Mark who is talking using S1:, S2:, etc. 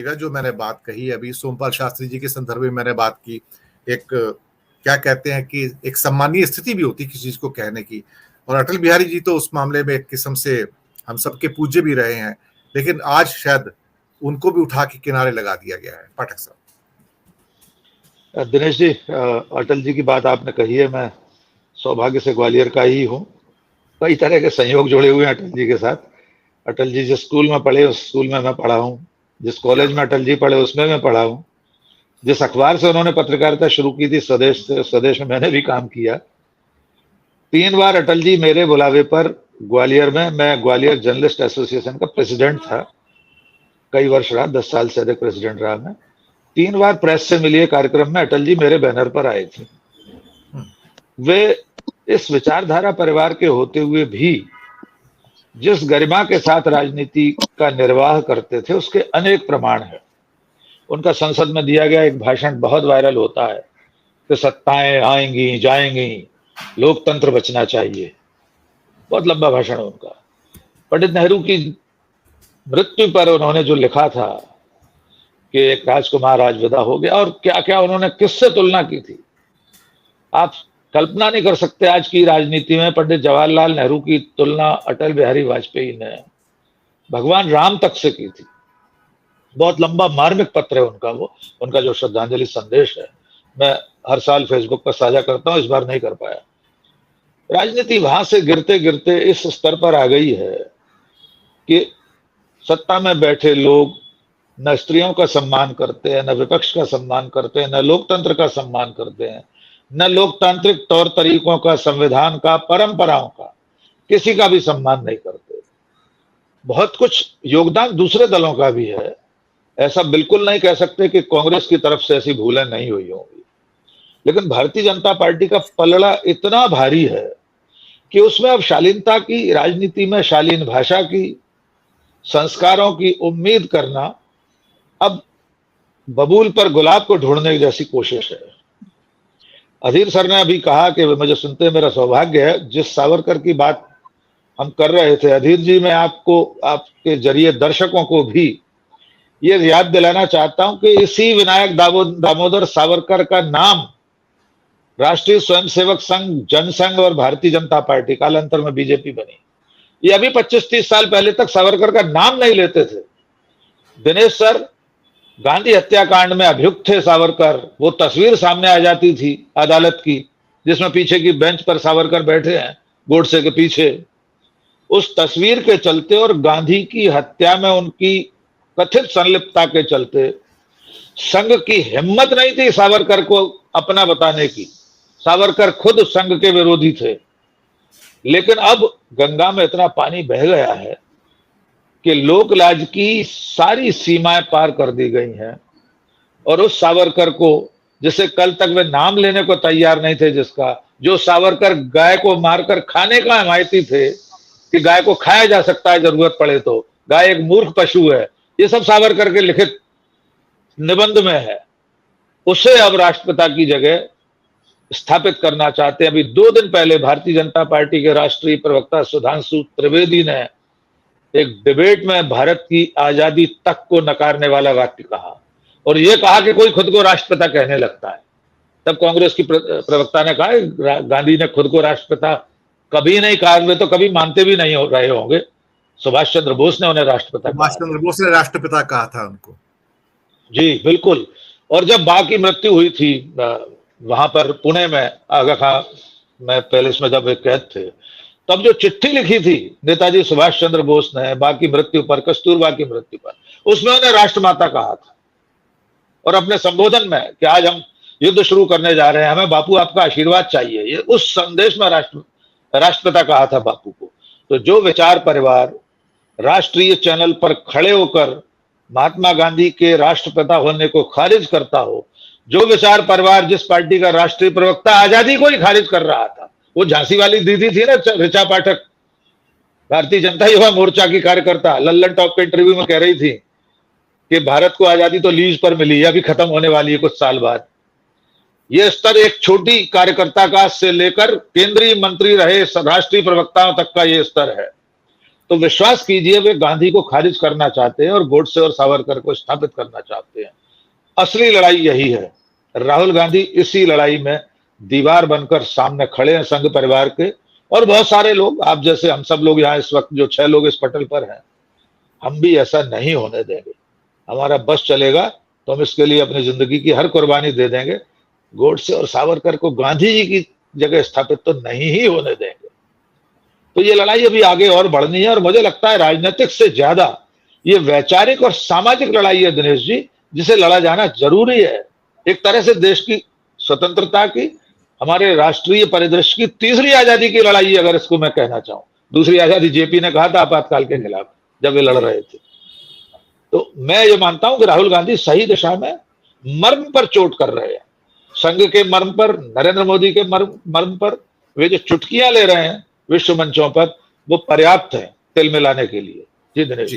S1: जो मैंने बात कही अभी सोमपाल शास्त्री जी के संदर्भ में मैंने बात की, एक क्या कहते हैं कि एक सम्मानीय स्थिति भी होती है किसी चीज को कहने की, और अटल बिहारी जी तो उस मामले में एक किस्म से हम सबके पूज्य भी रहे हैं, लेकिन आज शायद उनको भी उठा के किनारे लगा दिया गया है। पाठक साहब।
S2: दिनेश जी, अटल जी की बात आपने कही है। मैं सौभाग्य से ग्वालियर का ही हूँ। कई तरह के संयोग जुड़े हुए हैं अटल जी के साथ। अटल जी जिस स्कूल में पढ़े उस स्कूल में मैं पढ़ा हूँ, जिस कॉलेज में अटल जी पढ़े उसमें मैं पढ़ा हूँ, जिस अखबार से उन्होंने पत्रकारिता शुरू की थी स्वदेश से, स्वदेश में मैंने भी काम किया। 3 बार अटल जी मेरे बुलावे पर ग्वालियर में, मैं ग्वालियर जर्नलिस्ट एसोसिएशन का प्रेसिडेंट था, कई वर्ष रहा, 10 साल से अधिक प्रेसिडेंट रहा मैं। 3 बार प्रेस से मिलिए कार्यक्रम में अटल जी मेरे बैनर पर आए थे। वे इस विचारधारा परिवार के होते हुए भी जिस गरिमा के साथ राजनीति का निर्वाह करते थे उसके अनेक प्रमाण हैं। उनका संसद में दिया गया एक भाषण बहुत वायरल होता है कि सत्ताएं आएंगी जाएंगी, लोकतंत्र बचना चाहिए। बहुत लंबा भाषण है उनका। पंडित नेहरू की मृत्यु पर उन्होंने जो लिखा था कि एक राजकुमार आज विदा हो गया, और क्या क्या उन्होंने किससे तुलना की थी, आप कल्पना नहीं कर सकते। आज की राजनीति में पंडित जवाहरलाल नेहरू की तुलना अटल बिहारी वाजपेयी ने भगवान राम तक से की थी। बहुत लंबा मार्मिक पत्र है उनका, वो उनका जो श्रद्धांजलि संदेश है, मैं हर साल फेसबुक पर साझा करता हूं, इस बार नहीं कर पाया। राजनीति वहां से गिरते गिरते इस स्तर पर आ गई है कि सत्ता में बैठे लोग न स्त्रियों का सम्मान करते हैं, न विपक्ष का सम्मान करते हैं, न लोकतंत्र का सम्मान करते हैं, न लोकतांत्रिक तौर तरीकों का, संविधान का, परंपराओं का, किसी का भी सम्मान नहीं करते। बहुत कुछ योगदान दूसरे दलों का भी है, ऐसा बिल्कुल नहीं कह सकते कि कांग्रेस की तरफ से ऐसी भूलें नहीं हुई होंगी, लेकिन भारतीय जनता पार्टी का पलड़ा इतना भारी है कि उसमें अब शालीनता की, राजनीति में शालीन भाषा की, संस्कारों की उम्मीद करना अब बबूल पर गुलाब को ढूंढने जैसी कोशिश है। अधीर सर ने अभी कहा कि मुझे सुनते मेरा सौभाग्य है, जिस सावरकर की बात हम कर रहे थे, अधीर जी, मैं आपको, आपके जरिए दर्शकों को भी ये याद दिलाना चाहता हूं कि इसी विनायक दामोदर सावरकर का नाम राष्ट्रीय स्वयंसेवक संघ, जनसंघ और भारतीय जनता पार्टी, कालांतर में बीजेपी बनी, ये अभी 25-30 साल पहले तक सावरकर का नाम नहीं लेते थे। दिनेश सर, गांधी हत्याकांड में अभियुक्त थे सावरकर, वो तस्वीर सामने आ जाती थी अदालत की जिसमें पीछे की बेंच पर सावरकर बैठे हैं गोडसे के पीछे। उस तस्वीर के चलते और गांधी की हत्या में उनकी कथित संलिप्तता के चलते संघ की हिम्मत नहीं थी सावरकर को अपना बताने की। सावरकर खुद संघ के विरोधी थे, लेकिन अब गंगा में इतना पानी बह गया है कि लोक लाज की सारी सीमाएं पार कर दी गई हैं, और उस सावरकर को, जिसे कल तक वे नाम लेने को तैयार नहीं थे, जिसका, जो सावरकर गाय को मारकर खाने का हिमायती थे कि गाय को खाया जा सकता है जरूरत पड़े तो, गाय एक मूर्ख पशु है, ये सब सावरकर के लिखित निबंध में है, उसे अब राष्ट्रपिता की जगह स्थापित करना चाहते हैं। अभी 2 दिन पहले भारतीय जनता पार्टी के राष्ट्रीय प्रवक्ता सुधांशु त्रिवेदी ने एक डिबेट में भारत की आजादी तक को नकारने वाला वाक्य कहा, और यह कहा कि कोई खुद को राष्ट्रपिता कहने लगता है। तब कांग्रेस की प्रवक्ता ने कहा गांधी ने खुद को राष्ट्रपिता कभी नहीं कहा, वे तो कभी मानते भी नहीं हो रहे होंगे। सुभाष चंद्र बोस ने उन्हें राष्ट्रपिता कहा।
S1: सुभाष चंद्र बोस ने राष्ट्रपिता कहा था उनको।
S2: जी बिल्कुल। और जब बा की मृत्यु हुई थी वहां पर पुणे में आगा खां में पैलेस में जब वे कैद थे, तब जो चिट्ठी लिखी थी नेताजी सुभाष चंद्र बोस ने बा की मृत्यु पर, कस्तूरबा की मृत्यु पर, उसमें उन्हें राष्ट्रमाता कहा था। और अपने संबोधन में कि आज हम युद्ध शुरू करने जा रहे हैं, हमें बापू आपका आशीर्वाद चाहिए, ये उस संदेश में राष्ट्रपिता कहा था बापू को। तो जो विचार परिवार राष्ट्रीय चैनल पर खड़े होकर महात्मा गांधी के राष्ट्रपिता होने को खारिज करता हो, जो विचार परिवार जिस पार्टी का राष्ट्रीय प्रवक्ता आजादी को ही खारिज कर रहा था, वो झांसी वाली दीदी थी ना ऋचा पाठक, भारतीय जनता युवा मोर्चा की कार्यकर्ता, लल्लन टॉप के इंटरव्यू में कह रही थी कि भारत को आजादी तो लीज पर मिली, अभी खत्म होने वाली है कुछ साल बाद। यह स्तर एक छोटी कार्यकर्ता का से लेकर केंद्रीय मंत्री रहे राष्ट्रीय प्रवक्ताओं तक का यह स्तर है तो विश्वास कीजिए वे गांधी को खारिज करना चाहते हैं और गोडसे और सावरकर को स्थापित करना चाहते हैं। असली लड़ाई यही है। राहुल गांधी इसी लड़ाई में दीवार बनकर सामने खड़े हैं संघ परिवार के, और बहुत सारे लोग, आप जैसे हम सब लोग यहाँ इस वक्त जो 6 लोग इस पटल पर हैं, हम भी ऐसा नहीं होने देंगे। हमारा बस चलेगा तो हम इसके लिए अपनी जिंदगी की हर कुर्बानी दे देंगे। गोडसे और सावरकर को गांधी जी की जगह स्थापित तो नहीं ही होने देंगे। तो ये लड़ाई अभी आगे और बढ़नी है, और मुझे लगता है राजनीतिक से ज्यादा ये वैचारिक और सामाजिक लड़ाई है दिनेश जी, जिसे लड़ा जाना जरूरी है। एक तरह से देश की स्वतंत्रता की, हमारे राष्ट्रीय परिदृश्य की तीसरी आजादी की लड़ाई, अगर इसको मैं कहना चाहूं। दूसरी आजादी जेपी ने कहा था आपातकाल के खिलाफ जब वे लड़ रहे थे। तो मैं ये मानता हूं कि राहुल गांधी सही दिशा में मर्म पर चोट कर रहे हैं। संघ के मर्म पर, नरेंद्र मोदी के मर्म पर वे जो चुटकियां ले रहे हैं विश्व मंचों पर, वो पर्याप्त है तिल मिलाने के लिए। जी दिनेश जी।